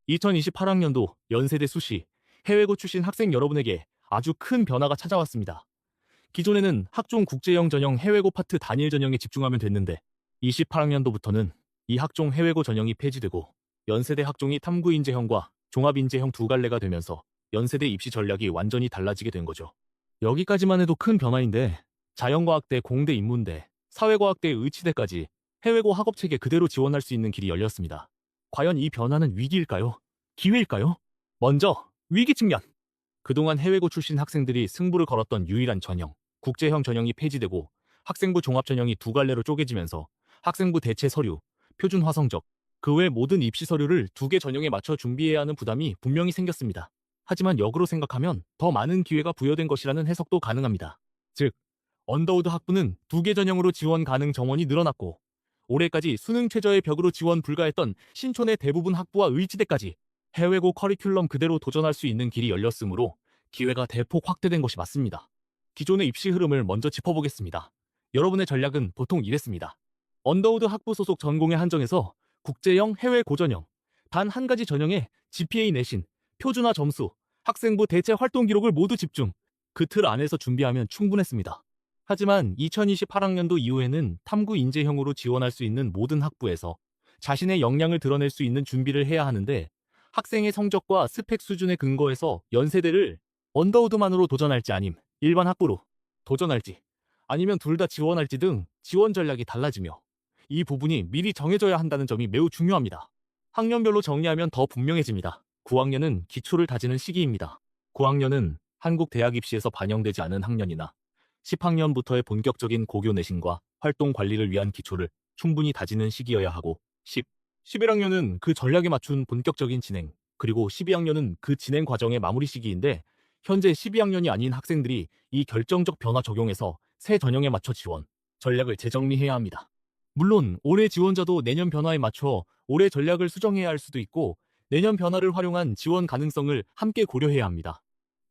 2028학년도 연세대 수시 해외고 출신 학생 여러분에게 아주 큰 변화가 찾아왔습니다. 기존에는 학종 국제형 전형 해외고 파트 단일 전형에 집중하면 됐는데 28학년도부터는 이 학종 해외고 전형이 폐지되고 연세대 학종이 탐구인재형과 종합인재형 두 갈래가 되면서 연세대 입시 전략이 완전히 달라지게 된 거죠. 여기까지만 해도 큰 변화인데 자연과학대, 공대 인문대, 사회과학대, 의치대까지 해외고 학업체계 그대로 지원할 수 있는 길이 열렸습니다. 과연 이 변화는 위기일까요? 기회일까요? 먼저 위기 측면. 그동안 해외고 출신 학생들이 승부를 걸었던 유일한 전형, 국제형 전형이 폐지되고 학생부 종합 전형이 두 갈래로 쪼개지면서 학생부 대체 서류, 표준화 성적, 그 외 모든 입시 서류를 두 개 전형에 맞춰 준비해야 하는 부담이 분명히 생겼습니다. 하지만 역으로 생각하면 더 많은 기회가 부여된 것이라는 해석도 가능합니다. 즉, 언더우드 학부는 두 개 전형으로 지원 가능 정원이 늘어났고 올해까지 수능 최저의 벽으로 지원 불가했던 신촌의 대부분 학부와 의지대까지 해외고 커리큘럼 그대로 도전할 수 있는 길이 열렸으므로 기회가 대폭 확대된 것이 맞습니다. 기존의 입시 흐름을 먼저 짚어보겠습니다. 여러분의 전략은 보통 이랬습니다. 언더우드 학부 소속 전공에 한정해서 국제형 해외 고전형, 단 한 가지 전형에 GPA 내신, 표준화 점수, 학생부 대체 활동 기록을 모두 집중, 그 틀 안에서 준비하면 충분했습니다. 하지만 2028학년도 이후에는 탐구 인재형으로 지원할 수 있는 모든 학부에서 자신의 역량을 드러낼 수 있는 준비를 해야 하는데 학생의 성적과 스펙 수준에 근거해서 연세대를 언더우드만으로 도전할지 아님 일반 학부로 도전할지 아니면 둘 다 지원할지 등 지원 전략이 달라지며 이 부분이 미리 정해져야 한다는 점이 매우 중요합니다. 학년별로 정리하면 더 분명해집니다. 9학년은 기초를 다지는 시기입니다. 9학년은 한국 대학 입시에서 반영되지 않은 학년이나 10학년부터의 본격적인 고교 내신과 활동 관리를 위한 기초를 충분히 다지는 시기여야 하고 11학년은 그 전략에 맞춘 본격적인 진행, 그리고 12학년은 그 진행 과정의 마무리 시기인데 현재 12학년이 아닌 학생들이 이 결정적 변화 적용해서 새 전형에 맞춰 지원, 전략을 재정리해야 합니다. 물론 올해 지원자도 내년 변화에 맞춰 올해 전략을 수정해야 할 수도 있고 내년 변화를 활용한 지원 가능성을 함께 고려해야 합니다.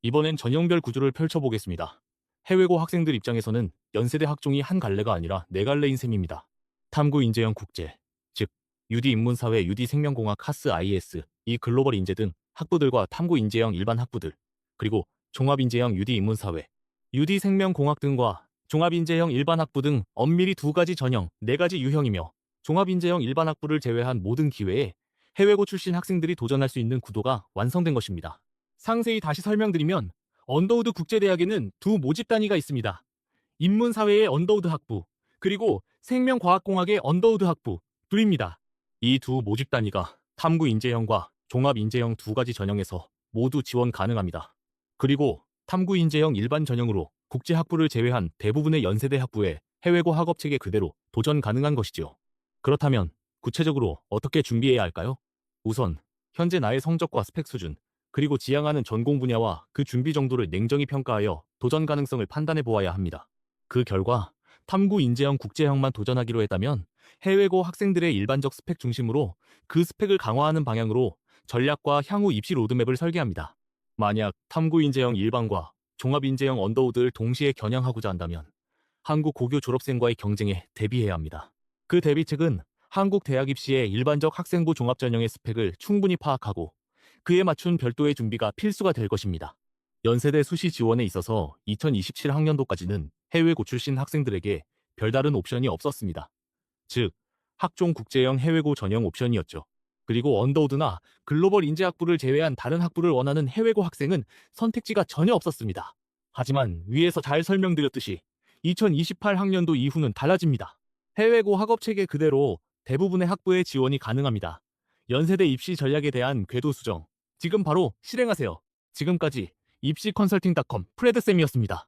이번엔 전형별 구조를 펼쳐보겠습니다. 해외고 학생들 입장에서는 연세대 학종이 한 갈래가 아니라 네 갈래인 셈입니다. 탐구인재형 국제, 즉 UD 인문사회, UD 생명공학, 카스 IS, 이 글로벌 인재 등 학부들과 탐구인재형 일반 학부들, 그리고 종합인재형 UD 인문사회, UD 생명공학 등과 종합인재형 일반 학부 등 엄밀히 두 가지 전형, 네 가지 유형이며 종합인재형 일반 학부를 제외한 모든 기회에 해외고 출신 학생들이 도전할 수 있는 구도가 완성된 것입니다. 상세히 다시 설명드리면 언더우드 국제대학에는 두 모집 단위가 있습니다. 인문사회의 언더우드 학부, 그리고 생명과학공학의 언더우드 학부 둘입니다. 이 두 모집 단위가 탐구인재형과 종합인재형 두 가지 전형에서 모두 지원 가능합니다. 그리고 탐구인재형 일반 전형으로 국제학부를 제외한 대부분의 연세대 학부에 해외고 학업체계 그대로 도전 가능한 것이지요. 그렇다면 구체적으로 어떻게 준비해야 할까요? 우선 현재 나의 성적과 스펙 수준, 그리고 지향하는 전공 분야와 그 준비 정도를 냉정히 평가하여 도전 가능성을 판단해 보아야 합니다. 그 결과 탐구인재형 국제형만 도전하기로 했다면 해외고 학생들의 일반적 스펙 중심으로 그 스펙을 강화하는 방향으로 전략과 향후 입시 로드맵을 설계합니다. 만약 탐구인재형 일반과 종합인재형 언더우드를 동시에 겨냥하고자 한다면 한국 고교 졸업생과의 경쟁에 대비해야 합니다. 그 대비책은 한국 대학 입시의 일반적 학생부 종합전형의 스펙을 충분히 파악하고 그에 맞춘 별도의 준비가 필수가 될 것입니다. 연세대 수시 지원에 있어서 2027학년도까지는 해외고 출신 학생들에게 별다른 옵션이 없었습니다. 즉, 학종 국제형 해외고 전형 옵션이었죠. 그리고 언더우드나 글로벌 인재학부를 제외한 다른 학부를 원하는 해외고 학생은 선택지가 전혀 없었습니다. 하지만 위에서 잘 설명드렸듯이 2028학년도 이후는 달라집니다. 해외고 학업체계 그대로 대부분의 학부에 지원이 가능합니다. 연세대 입시 전략에 대한 궤도 수정, 지금 바로 실행하세요. 지금까지 입시컨설팅닷컴 프레드쌤이었습니다.